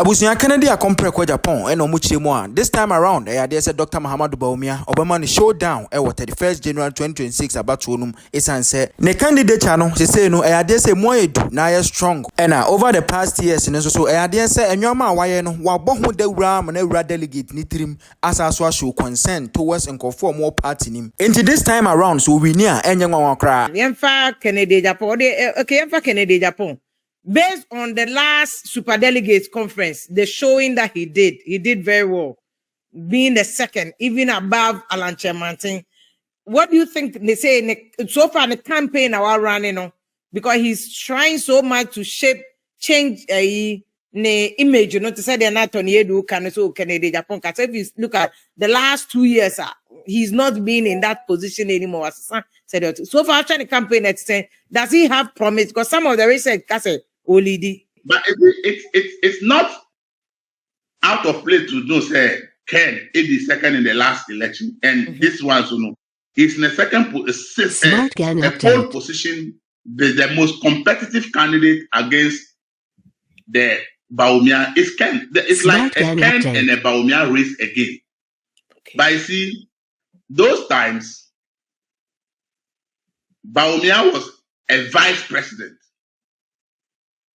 Abusia Kennedy a compare kwa Japan and Omuchemwa. This time around, there said Dr. Muhammad Bawumia, Obama showdown, 31st January 2026 about Tunum. It's answer. Ne candidate channel, she say no, there say more edu, na strong. And over the past years, and so there say, and your man, why no, while Bohu de Ram and Eura delegate Nitrim, as I show consent towards and conform more party nim. Into this time around, so we near and young one cry. Yemfa Kennedy Japan, okay, Yemfa Kennedy Japan. Based on the last Super Delegates conference, the showing that he did very well, being the second, even above Alan Chemantin. What do you think they say so far the campaign are running on? Because he's trying so much to change the image, to say they're not on Yedu, Kennedy Japan. Because if you look at the last 2 years, he's not been in that position anymore. Said so far after the campaign, does he have promise? Because some of the research, but it's not out of place to do say Ken is the second in the last election, and this one he's in the second pole position, the most competitive candidate against the Bawumia is Ken. It's like a Ken and a Bawumia race again. Okay. But you see, those times Bawumia was a vice president.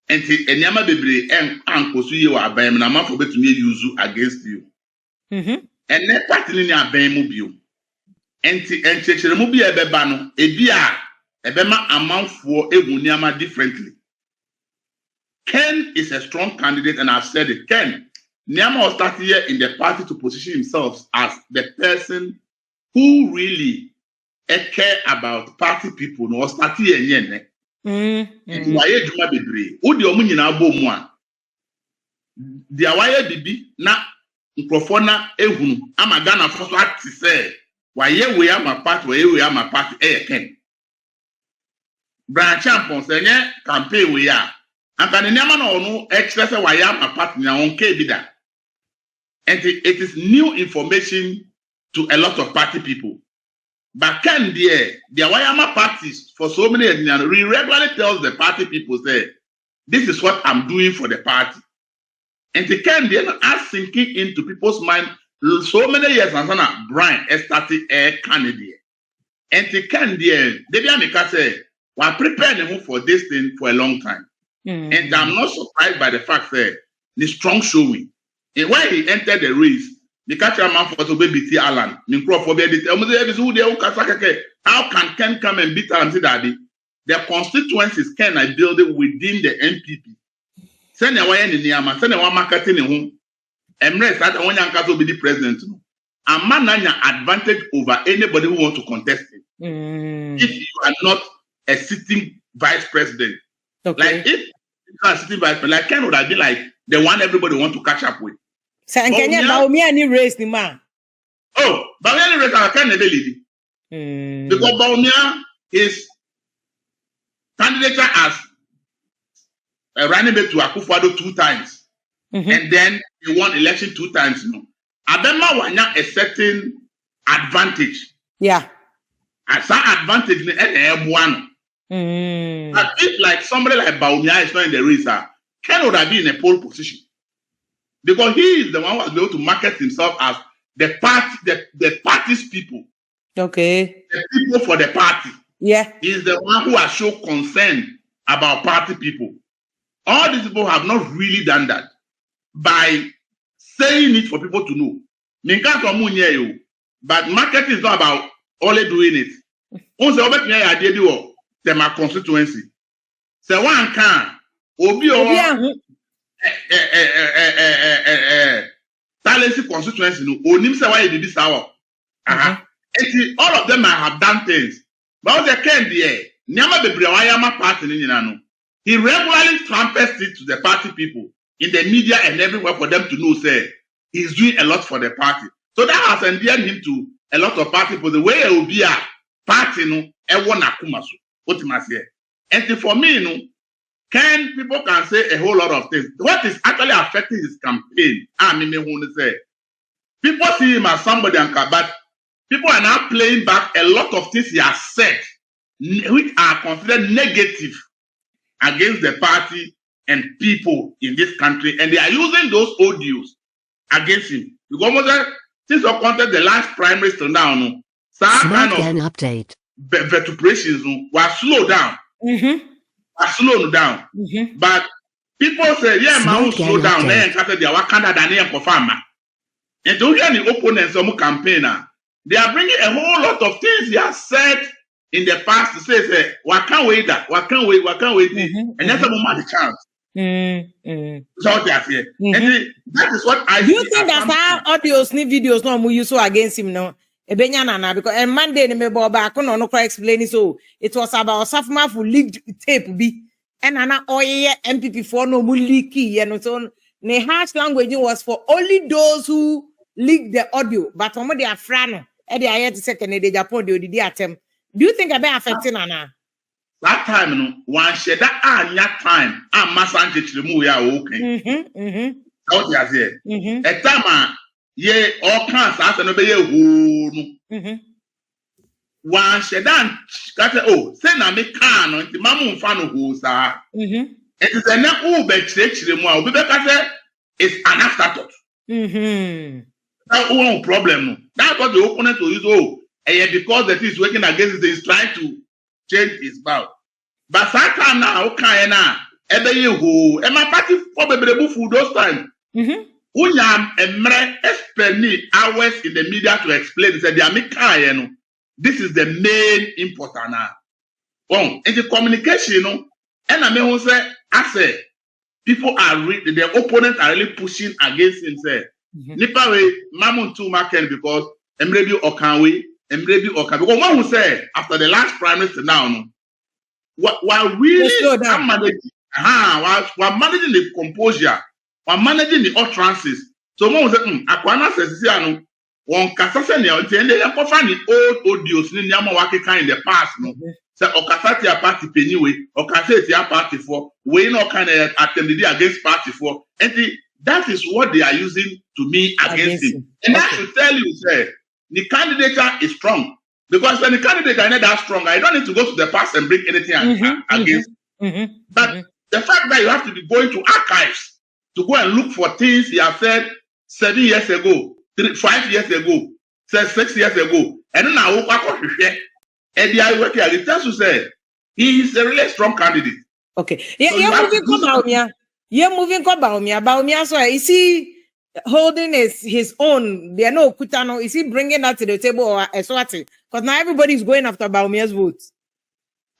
And Enyama Bebre and Uncle Suye were abam na man for to me use against you. And then party in your bam mobile. And Chechremubi Ebebano, Ebema amount for Ebunyama differently. Ken is a strong candidate, and I've said it. Ken, Nyama was started here in the party to position himself as the person who really care about party people. No, started here. Why Juma Bebre? Udi omunyina bo mu a. Dia why bibi na microphone ehunu ama Ghana for so ati say why we am a party we am a party Ken. Branch Champon say nye campaign we are. Anka ne nema na onu express why am a party na on ke bi da. And it is new information to a lot of party people. But Ken the Wayama parties for so many years, he regularly tells the party people, say, this is what I'm doing for the party. And the Ken are sinking into people's mind so many years, and Brian started a candidate. And the Ken they say, we're preparing him for this thing for a long time. And I'm not surprised by the fact that the strong showing. And when he entered the race, the catcher man for to baby Alan, how can Ken come and beat Alan? The constituencies Ken I build it within the NPP. Send a way in the Yama, send a one marketing in home. Embrace that one young will be the president. A man has an advantage over anybody who wants to contest it. If you are not a sitting vice president. Okay. Like if you are a sitting vice president, like Ken would have been like the one everybody wants to catch up with. So Kenya Bawumia ni race ni man. Oh, Bawumia ni race I can't believe. Because Bawumia is candidate as a running mate to Akufo-Addo 2 times. And then he won election 2 times. Abema wanya a certain advantage. Yeah. As that advantage in one. But if like somebody like Bawumia is not in the race, Ken would have been in a pole position. Because he is the one who was able to market himself as the party, the party's people. Okay. The people for the party. Yeah. He is the one who has shown concern about party people. All these people have not really done that by saying it for people to know. But marketing is not about only doing it. Also, my constituency. So one can Talented constituency no onim say why did this hour. All of them might have done things. But the Ken there, Nyama Bebre Wayama party no. He regularly trumpets it to the party people in the media and everywhere for them to know say he's doing a lot for the party. So that has endeared him to a lot of party people. The way it will be a party no e won akumaso. What you must say. And for me Ken, people can say a whole lot of things. What is actually affecting his campaign? People see him as somebody, but people are now playing back a lot of things he has said, which are considered negative against the party and people in this country, and they are using those audios against him. Because since I contest the last primary till now, no, some kind of update. Vituperations were slowed down. Were slowed down. But people say, yeah, man, slow down. Then after they are Canada, they are Kofama. And don't hear the opponents of the campaigner. They are bringing a whole lot of things he has said in the past to say, what can't wait that? What can't wait? And that's a moment the chance. So they are here. And that is what I do you think that's how audios ni videos no mu use against him no? Ebenya nana because and Monday me boba kono no explain so it was about Safma for leaked tape bi and ana oye MPP for no mu leaky and so the harsh language was for only those who leaked the audio but omo they are frano e dey here to say Ken Agyapong they did attempt. Do you think about affecting nana? That time no one share that anya time and masanche chiremu ya okay. How they are here. A time ye all kinds as no be ye no. One share that say na me can no nti mamu mfa no ho sa. It is a na u be chiremu a obi be ka say it's an afterthought. That one problem no. That's what the opponent will use because the thing is working against it is trying to change his bow. But Satan now okay na ebe ye ho e ma party for beberebu food those time. Unyam emre spend hours in the media to explain say they make kai no. This is the main important now. In the communication no and I mean say I say people are the opponents are really pushing against him say nipa we mamun too maken because emre bi okanwe emre bi okan because one who say after the last prime minister now no while really managing the composure, while managing the utterances. So one say, Akwana says, "No, one kasase ni o tiende ya kofa ni old audios ni nyama wake kan in the past no. Say okasate ya party penyiwe, okasate ya party for we no kind of attempted against party for, and that is what they are using to me against him. And I should tell you, say, the candidature is strong. Because when the candidate are not that strong, I don't need to go to the past and bring anything against. But the fact that you have to be going to archives to go and look for things he has said 7 years ago, 5 years ago, 6 years ago, and then now and they are working. It tells you say he is a really strong candidate. Okay, you're moving Bawumia. You're moving Bawumia. Bawumia, so is he holding his own? There are no kutano. Is he bringing that to the table or a swati? Because now everybody is going after Bawumia's votes.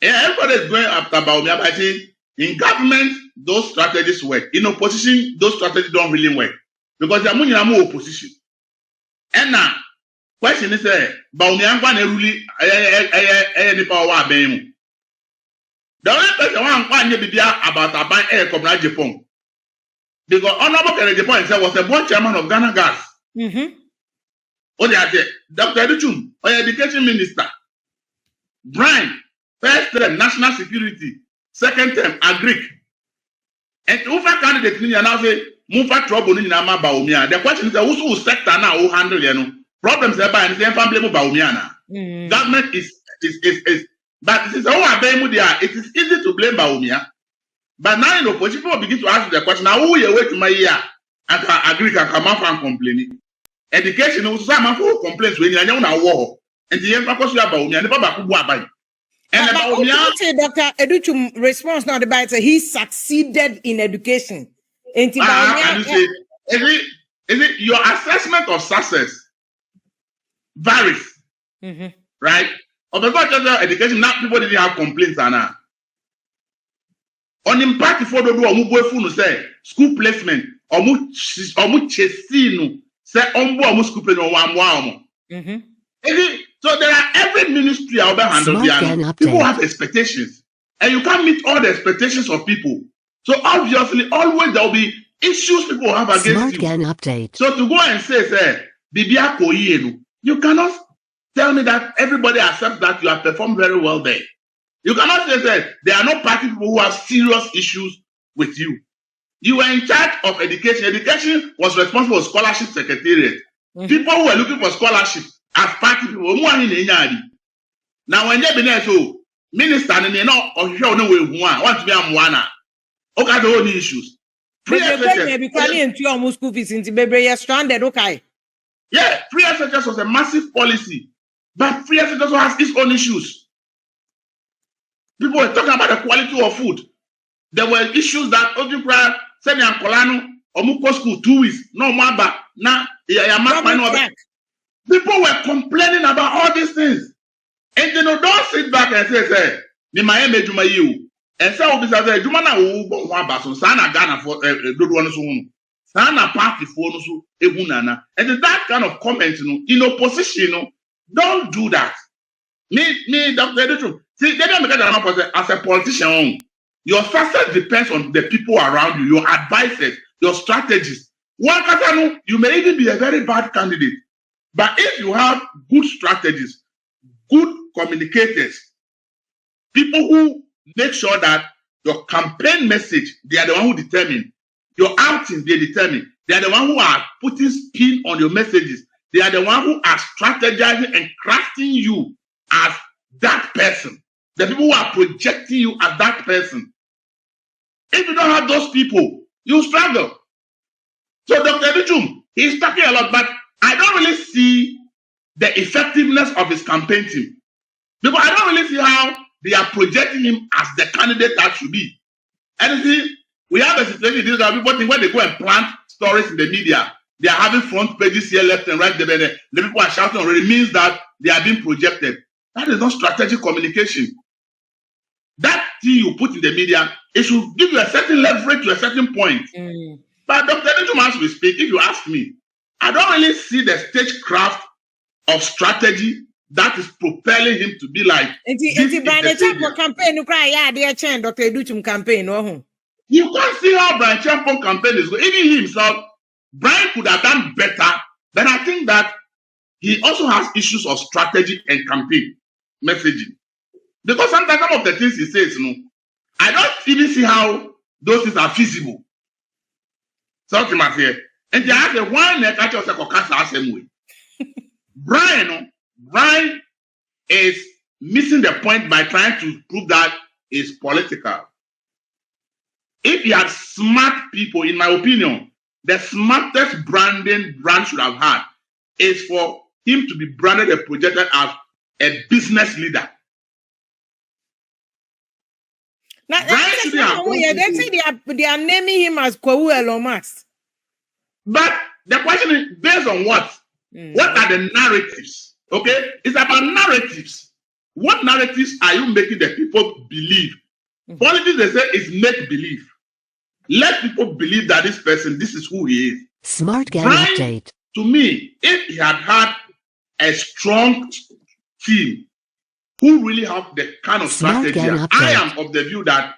Yeah, everybody is going after Bawumia. But I think in government, those strategies work. In opposition, those strategies don't really work. Because they are more opposition. And now, question is, Bawumia really any power abemu. The only person one be about Ken Agyapong. Because Honorable Ken Agyapong was a board chairman of Ghana Gas. Oh, they are there. Dr. Adom, education minister. Brian, first term, national security. Second term, agric. And Ufa candidate ni now say, Mufa trouble ni nama Bawumia. The question is, who's sector now who handle problems there by and say, family Bawumia na. Government is, but it is all about there. It is easy to blame Bawumia. But now in opposition, people begin to ask the question, now who you wait to my year? And agric and come out and complaining. Education was some of complaints when you are now war. And the young people say Bawumia, the Baba Kubu Abai. And Dr. Educhum response now the Bible he succeeded in education. Can you say is it your assessment of success varies? Right? Of the education, now people didn't have complaints now. On in party for the do omu say school placement omu chesinu say omu school placement omu. So there are every ministry out there handle people have expectations and you can't meet all the expectations of people. So obviously always there will be issues people have against you. So to go and say Bibia Koyenu, you cannot tell me that everybody accepts that you have performed very well there. You cannot say there are no party people who have serious issues with you. You were in charge of education. Education was responsible for scholarship secretariat. People who were looking for scholarship as party people. Now when they be there, so minister and they know or show no way want to be a mwana. Okay, the only issues. Free SHS. School fees into baby stranded. Okay. Yeah, free SHS was a massive policy, but free SHS also has its own issues. People were talking about the quality of food. There were issues that Ojibra said in Kolano or Muko school 2 weeks. No maba na people were complaining about all these things. And they don't sit back and say, "Ni maye mejuma you." And say obi say, "Juma na wo bo aba so sana Ghana for do one so hunu. Sana party for no so ehunana." And that kind of comment, in opposition, don't do that. Me, Dr. Adom. See, they don't make that as a politician. Your success depends on the people around you, your advisors, your strategies. One person, you may even be a very bad candidate, but if you have good strategies, good communicators, people who make sure that your campaign message, they are the one who determine your outings, they determine. They are the one who are putting spin on your messages. They are the one who are strategizing and crafting you as that person. The people who are projecting you as that person. If you don't have those people, you struggle. So Dr. Adom, he's talking a lot, but I don't really see the effectiveness of his campaign team. Because I don't really see how they are projecting him as the candidate that should be. And you see, we have a situation that people think when they go and plant stories in the media, they are having front pages here, left and right. The people are shouting already, means that they are being projected. That is not strategic communication. That thing you put in the media, it should give you a certain leverage to a certain point. But Dr. Adom, as we speak, if you ask me, I don't really see the stagecraft of strategy that is propelling him to be like. Campaign, Dr. Adom campaign. You can't see how Brian Champon campaign is going. Even himself, Brian could have done better, but I think that he also has issues of strategy and campaign messaging. Because sometimes some of the things he says, I don't even see how those things are feasible. Something like that. And they have the one that I just the same way. Brian is missing the point by trying to prove that it's political. If he had smart people, in my opinion, the smartest brand should have had is for him to be branded and projected as a business leader. Now, they say they are naming him as Kwawu Elon Musk. But the question is based on what? What are the narratives? Okay, it's about narratives. What narratives are you making the people believe? Politics, they say, is make believe. Let people believe that this person, this is who he is. Smart Gang Update. To me, if he had a strong team who really have the kind of strategy, I am of the view that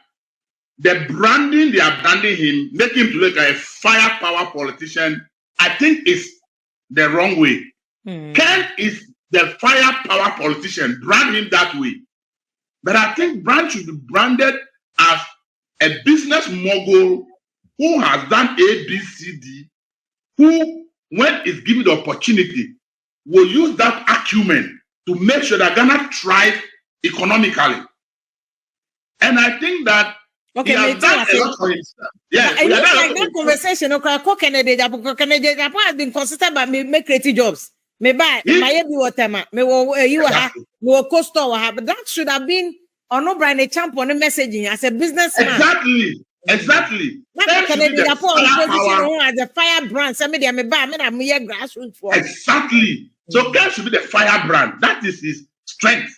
the branding they are branding him, making him to look like a firepower politician, I think is the wrong way. Ken is the firepower politician, brand him that way. But I think Brand should be branded as a business mogul who has done A, B, C, D, who, when is given the opportunity, will use that acumen to make sure that Ghana thrives economically. And I think that he has done a lot for himself. Yeah, I like that conversation. Ken Agyapong has been consistent about me creating jobs. Me buy my water, me you have me co-store, but that should have been or no Brian Champon messaging as a businessman. Exactly. Ken Agyapong as a fire brand. Somebody me buy me grassroots for. Exactly. So Ken should be the fire brand. That is his strength.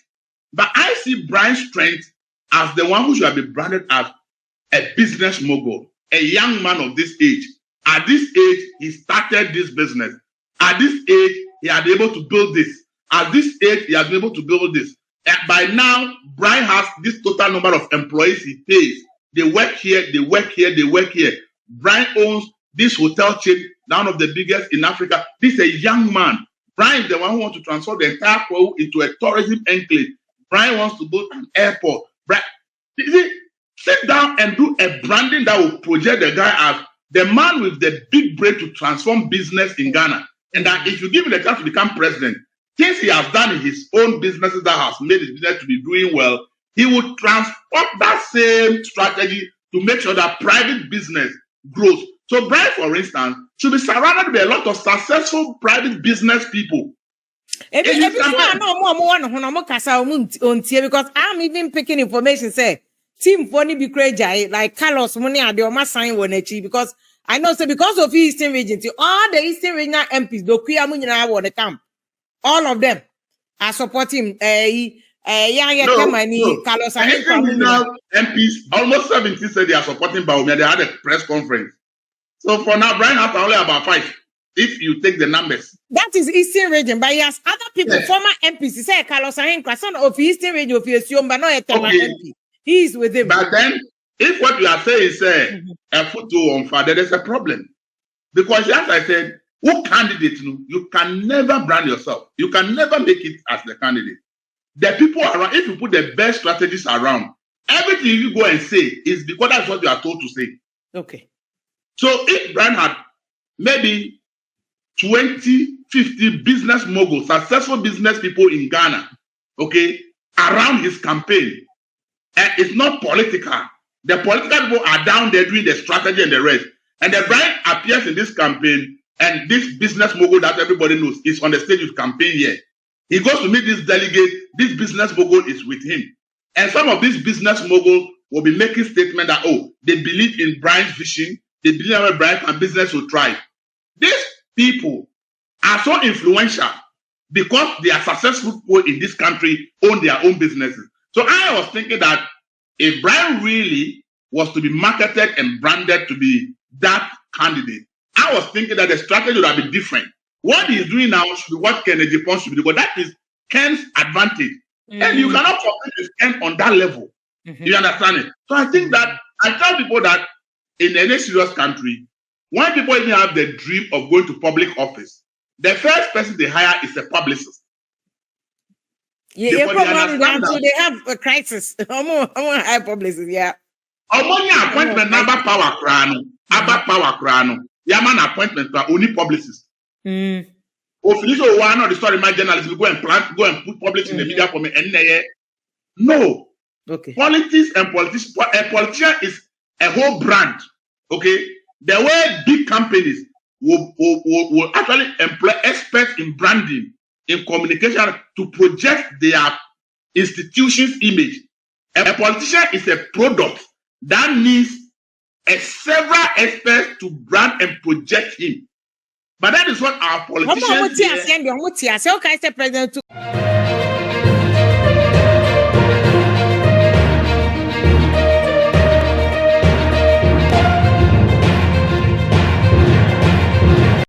But I see Brian's strength as the one who should be branded as a business mogul, a young man of this age. At this age, he started this business. At this age, he had been able to build this. At this age, he has been able to build this. And by now, Brian has this total number of employees he pays. They work here, they work here, they work here. Brian owns this hotel chain, one of the biggest in Africa. This is a young man. Brian is the one who wants to transform the entire Kwawu into a tourism enclave. Brian wants to build an airport. Brian, sit down and do a branding that will project the guy as the man with the big brain to transform business in Ghana. And that if you give him the chance to become president, things he has done in his own businesses that has made his business to be doing well, he would transport that same strategy to make sure that private business grows. So Brian, for instance, should be surrounded by a lot of successful private business people. Because I'm even picking information say team funny be crazy like Carlos money and the Oma sign one because I know so because of Eastern region, all the Eastern regional MPs, the Kuya Munina want the camp, all of them are supporting Carlos and Eastern regional MPs, almost 70 said they are supporting bawumia. They had a press conference. So for now, Brian has only about 5. If you take the numbers, that is Eastern region, but yes, other people, yes. Former MPs, say Carlos Ahenkwa, son of Eastern region of Yesium, but not a MP. He is with him. But then, if what you are saying is a photo on father, there's a problem. Because as I said, who candidate you can never brand yourself. You can never make it as the candidate. The people around, if you put the best strategies around, everything you go and say is because that's what you are told to say. Okay. So if Brian had maybe 20, 50 business moguls, successful business people in Ghana, okay, around his campaign, and it's not political. The political people are down there doing the strategy and the rest. And the Brian appears in this campaign, and this business mogul that everybody knows is on the stage of campaign here. He goes to meet this delegate, this business mogul is with him. And some of these business moguls will be making statements that, oh, they believe in Brian's vision, they believe that Brian and business will thrive. These people are so influential because they are successful people in this country, own their own businesses. So I was thinking that if Brian really was to be marketed and branded to be that candidate, I was thinking that the strategy would have been different. What he's doing now should be what Ken Agyapong should be, because that is Ken's advantage. And you cannot compete with Ken on that level. You understand it? So I think that I tell people that in any serious country, when people even have the dream of going to public office, the first person they hire is a publicist. Yeah, they have a crisis. I'm high publicist, yeah. Money appointment number power crano, Yaman appointment for only publicist. Official one of the story, my journalist will go and put publish in the media for me. And no, okay. Politics and politician, a politician is a whole brand. Okay, the way big companies will actually employ experts in branding, in communication to project their institution's image. A politician is a product that needs several experts to brand and project him. But that is what our politicians.